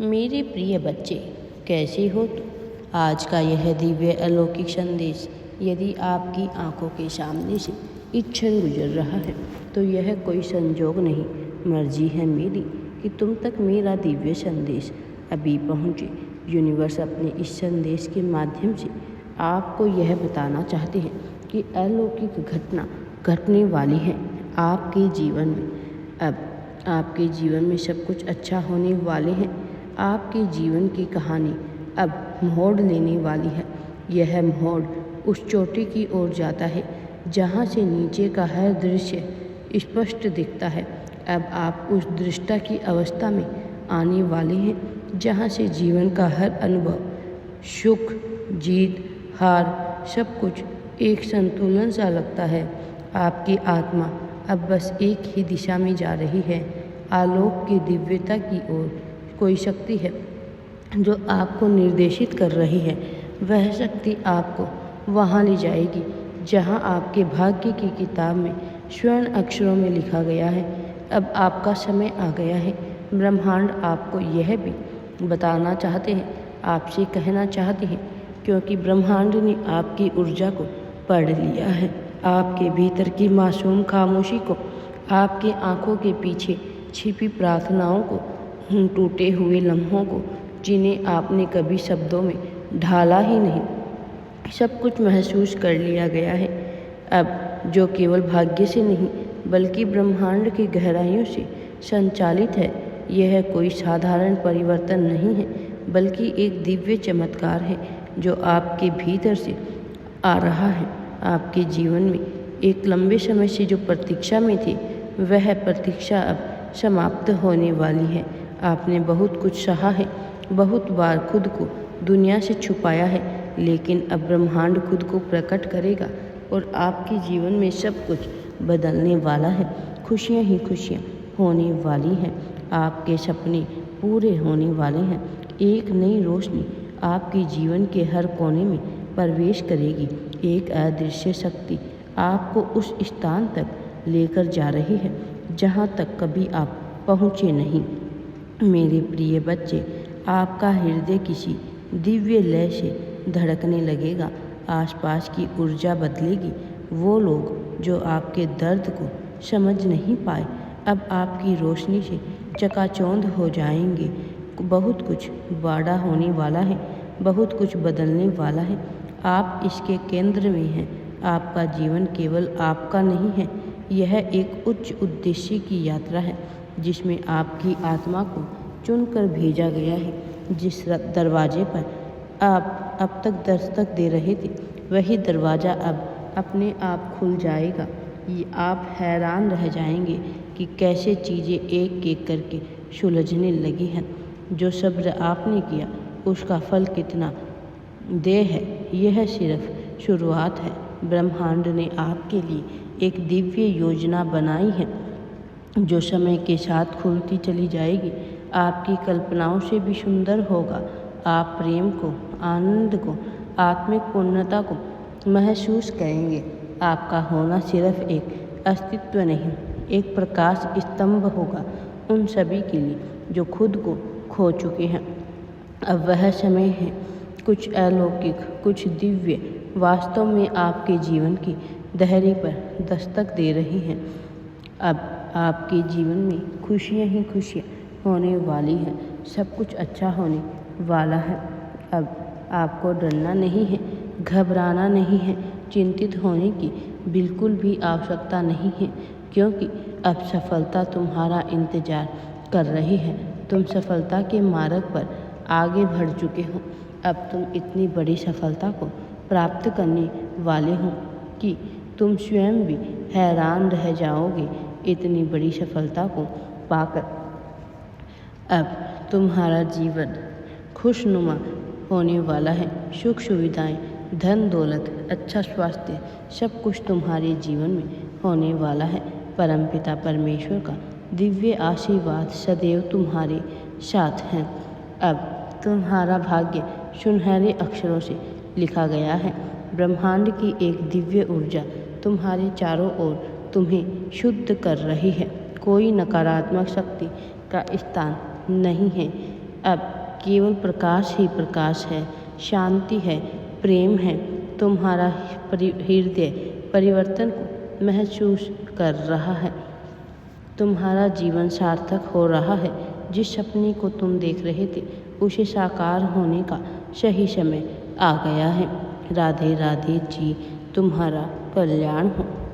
मेरे प्रिय बच्चे, कैसे हो तुम? आज का यह दिव्य अलौकिक संदेश यदि आपकी आंखों के सामने से इस क्षण गुजर रहा है तो यह कोई संजोग नहीं, मर्जी है मेरी कि तुम तक मेरा दिव्य संदेश अभी पहुँचे। यूनिवर्स अपने इस संदेश के माध्यम से आपको यह बताना चाहते हैं कि अलौकिक घटना घटने वाली है आपके जीवन में। अब आपके जीवन में सब कुछ अच्छा होने वाले हैं। आपके जीवन की कहानी अब मोड़ लेने वाली है। यह मोड़ उस चोटी की ओर जाता है जहाँ से नीचे का हर दृश्य स्पष्ट दिखता है। अब आप उस दृष्टा की अवस्था में आने वाले हैं जहाँ से जीवन का हर अनुभव, सुख, जीत, हार, सब कुछ एक संतुलन सा लगता है। आपकी आत्मा अब बस एक ही दिशा में जा रही है, आलोक की दिव्यता की ओर। कोई शक्ति है जो आपको निर्देशित कर रही है। वह शक्ति आपको वहाँ ले जाएगी जहाँ आपके भाग्य की किताब में स्वर्ण अक्षरों में लिखा गया है। अब आपका समय आ गया है। ब्रह्मांड आपको यह भी बताना चाहते हैं, आपसे कहना चाहते हैं, क्योंकि ब्रह्मांड ने आपकी ऊर्जा को पढ़ लिया है, आपके भीतर की मासूम खामोशी को, आपके आँखों के पीछे छिपी प्रार्थनाओं को, उन टूटे हुए लम्हों को जिन्हें आपने कभी शब्दों में ढाला ही नहीं। सब कुछ महसूस कर लिया गया है अब, जो केवल भाग्य से नहीं बल्कि ब्रह्मांड की गहराइयों से संचालित है। यह कोई साधारण परिवर्तन नहीं है बल्कि एक दिव्य चमत्कार है जो आपके भीतर से आ रहा है। आपके जीवन में एक लंबे समय से जो प्रतीक्षा में थे, वह प्रतीक्षा अब समाप्त होने वाली है। आपने बहुत कुछ सहा है, बहुत बार खुद को दुनिया से छुपाया है, लेकिन अब ब्रह्मांड खुद को प्रकट करेगा और आपके जीवन में सब कुछ बदलने वाला है। खुशियाँ ही खुशियाँ होने वाली हैं, आपके सपने पूरे होने वाले हैं। एक नई रोशनी आपके जीवन के हर कोने में प्रवेश करेगी। एक अदृश्य शक्ति आपको उस स्थान तक लेकर जा रही है जहाँ तक कभी आप पहुँचे नहीं। मेरे प्रिय बच्चे, आपका हृदय किसी दिव्य लय से धड़कने लगेगा। आसपास की ऊर्जा बदलेगी। वो लोग जो आपके दर्द को समझ नहीं पाए, अब आपकी रोशनी से चकाचौंध हो जाएंगे। बहुत कुछ बड़ा होने वाला है, बहुत कुछ बदलने वाला है। आप इसके केंद्र में हैं। आपका जीवन केवल आपका नहीं है, यह एक उच्च उद्देश्य की यात्रा है जिसमें आपकी आत्मा को चुनकर भेजा गया है। जिस दरवाजे पर आप अब तक दस्तक दे रहे थे, वही दरवाज़ा अब अपने आप खुल जाएगा। ये आप हैरान रह जाएंगे कि कैसे चीज़ें एक एक करके सुलझने लगी हैं। जो सब्र आपने किया, उसका फल कितना देर है। यह सिर्फ शुरुआत है। ब्रह्मांड ने आपके लिए एक दिव्य योजना बनाई है जो समय के साथ खुलती चली जाएगी। आपकी कल्पनाओं से भी सुंदर होगा। आप प्रेम को, आनंद को, आत्मिक पूर्णता को महसूस करेंगे। आपका होना सिर्फ एक अस्तित्व नहीं, एक प्रकाश स्तंभ होगा उन सभी के लिए जो खुद को खो चुके हैं। अब वह समय है, कुछ अलौकिक, कुछ दिव्य वास्तव में आपके जीवन की दहरी पर दस्तक दे रही हैं। अब आपके जीवन में खुशियाँ ही खुशियाँ होने वाली हैं। सब कुछ अच्छा होने वाला है। अब आपको डरना नहीं है, घबराना नहीं है, चिंतित होने की बिल्कुल भी आवश्यकता नहीं है, क्योंकि अब सफलता तुम्हारा इंतजार कर रही है। तुम सफलता के मार्ग पर आगे बढ़ चुके हो। अब तुम इतनी बड़ी सफलता को प्राप्त करने वाले हो कि तुम स्वयं भी हैरान रह जाओगे। इतनी बड़ी सफलता को पाकर अब तुम्हारा जीवन खुशनुमा होने वाला है। सुख सुविधाएं, धन दौलत, अच्छा स्वास्थ्य, सब कुछ तुम्हारे जीवन में होने वाला है। परमपिता परमेश्वर का दिव्य आशीर्वाद सदैव तुम्हारे साथ है। अब तुम्हारा भाग्य सुनहरे अक्षरों से लिखा गया है। ब्रह्मांड की एक दिव्य ऊर्जा तुम्हारे चारों ओर तुम्हें शुद्ध कर रही है। कोई नकारात्मक शक्ति का स्थान नहीं है। अब केवल प्रकाश ही प्रकाश है, शांति है, प्रेम है। तुम्हारा हृदय परिवर्तन को महसूस कर रहा है। तुम्हारा जीवन सार्थक हो रहा है। जिस सपने को तुम देख रहे थे उसे साकार होने का सही समय आ गया है। राधे राधे जी, तुम्हारा कल्याण हो।